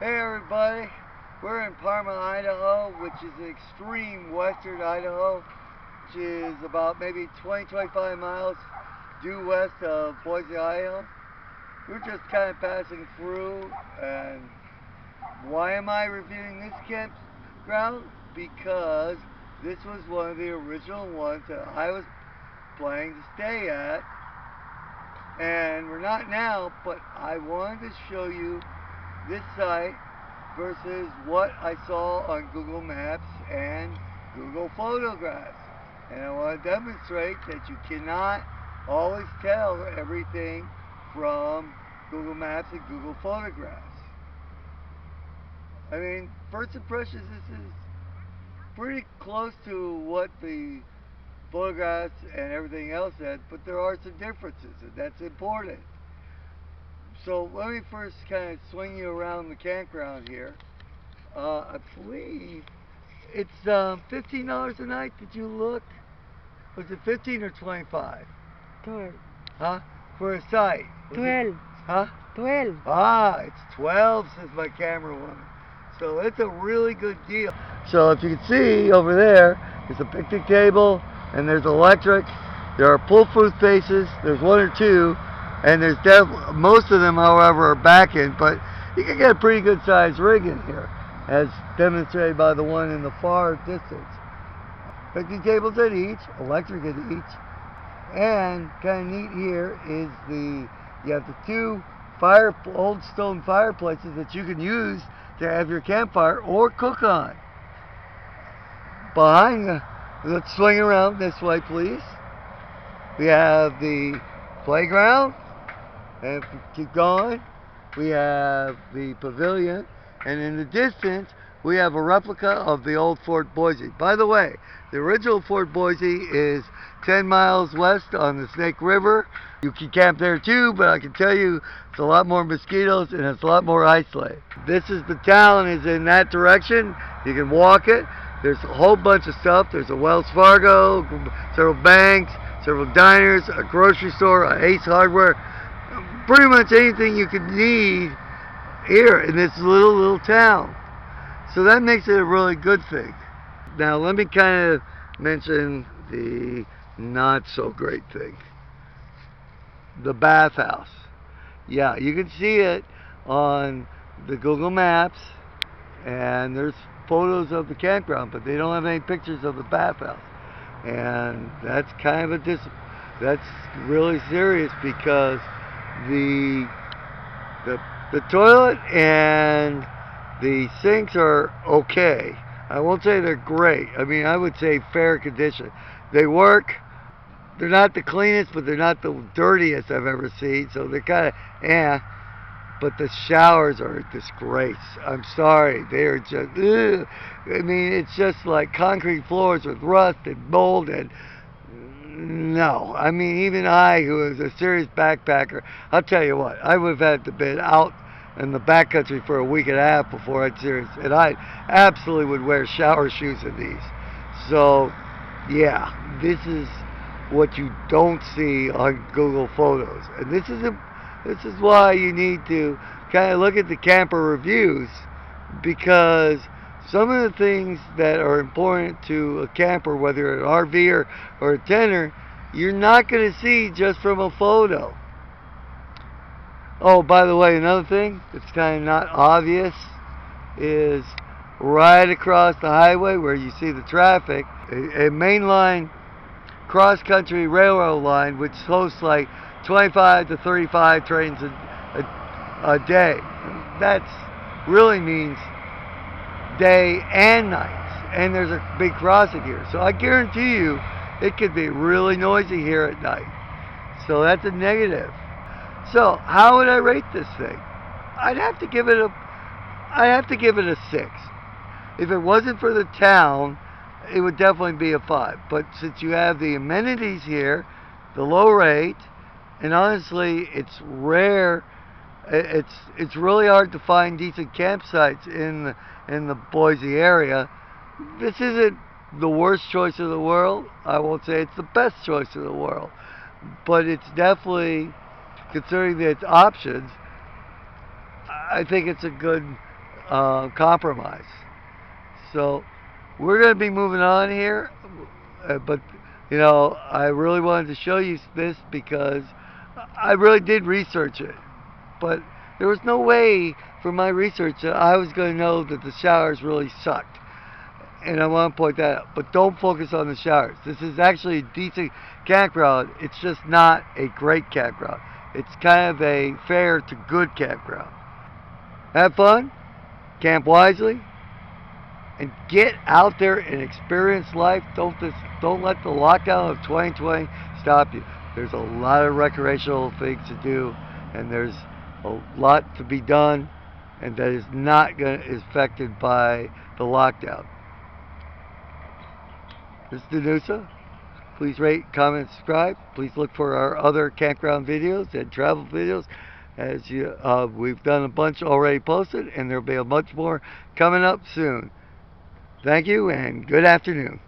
Hey everybody, we're in Parma, Idaho, which is extreme western Idaho, which is about maybe 20-25 miles due west of Boise, Idaho. We're just kind of passing through, and why am I reviewing this campground? Because this was one of the original ones that I was planning to stay at, and we're not now, but I wanted to show you this site versus what I saw on Google Maps and Google Photographs. And I want to demonstrate that you cannot always tell everything from Google Maps and Google Photographs. I mean, first impressions, this is pretty close to what the photographs and everything else said, but there are some differences, and that's important. So let me first kind of swing you around the campground here. I believe it's $15 a night. Did you look? Was it 15 or 25? 12. Huh? For a site? 12. Huh? 12. Ah, it's 12, says my camera woman. So it's a really good deal. So if you can see over there, there's a picnic table and there's electric. There are pull-through spaces. There's one or two. And there's most of them, however, are back in, but you can get a pretty good sized rig in here, as demonstrated by the one in the far distance. Picnic tables at each, electric at each, and kind of neat here is you have the two old stone fireplaces that you can use to have your campfire or cook on. Behind you, let's swing around this way, please. We have the playground. And if we keep going, we have the pavilion, and in the distance, we have a replica of the old Fort Boise. By the way, the original Fort Boise is 10 miles west on the Snake River. You can camp there too, but I can tell you it's a lot more mosquitoes and it's a lot more isolated. This is the town, is in that direction. You can walk it. There's a whole bunch of stuff. There's a Wells Fargo, several banks, several diners, a grocery store, a Ace Hardware. Pretty much anything you could need here in this little town. So that makes it a really good thing. Now let me kind of mention the not so great thing. The bathhouse. Yeah, you can see it on the Google Maps, and there's photos of the campground, but they don't have any pictures of the bathhouse. And that's kind of that's really serious, because the toilet and the sinks are okay. I won't say they're great. I mean, I would say fair condition. They work. They're not the cleanest, but they're not the dirtiest I've ever seen. So they're kind of But the showers are a disgrace. I'm sorry. They are just, ugh. I mean, it's just like concrete floors with rust and mold and no. I mean, even I, who is a serious backpacker, I'll tell you what, I would have had to been out in the backcountry for a week and a half before I'd serious, and I absolutely would wear shower shoes in these. So, yeah, this is what you don't see on Google Photos, and this is why you need to kind of look at the camper reviews, because some of the things that are important to a camper, whether you're an RV'er or a tenter, you're not going to see just from a photo. Oh, by the way, another thing that's kind of not obvious is right across the highway where you see the traffic, a mainline cross-country railroad line which hosts like 25 to 35 trains a day. That really means day and nights, and there's a big crossing here, so I guarantee you it could be really noisy here at night. So that's a negative. So how would I rate this thing? I'd have to give it a 6. If it wasn't for the town, it would definitely be a 5. But since you have the amenities here, the low rate, and honestly, it's rare. It's really hard to find decent campsites in the Boise area. This isn't the worst choice in the world. I won't say it's the best choice in the world, but it's definitely, considering its options, I think it's a good compromise. So we're going to be moving on here, but you know, I really wanted to show you this because I really did research it, but there was no way for my research that I was going to know that the showers really sucked. And I want to point that out. But don't focus on the showers. This is actually a decent campground. It's just not a great campground. It's kind of a fair to good campground. Have fun, camp wisely, and get out there and experience life. Don't let the lockdown of 2020 stop you. There's a lot of recreational things to do, and there's a lot to be done, and that is not affected by the lockdown. This is Danusa. Please rate, comment, subscribe. Please look for our other campground videos and travel videos. As we've done a bunch already posted, and there'll be a bunch more coming up soon. Thank you, and good afternoon.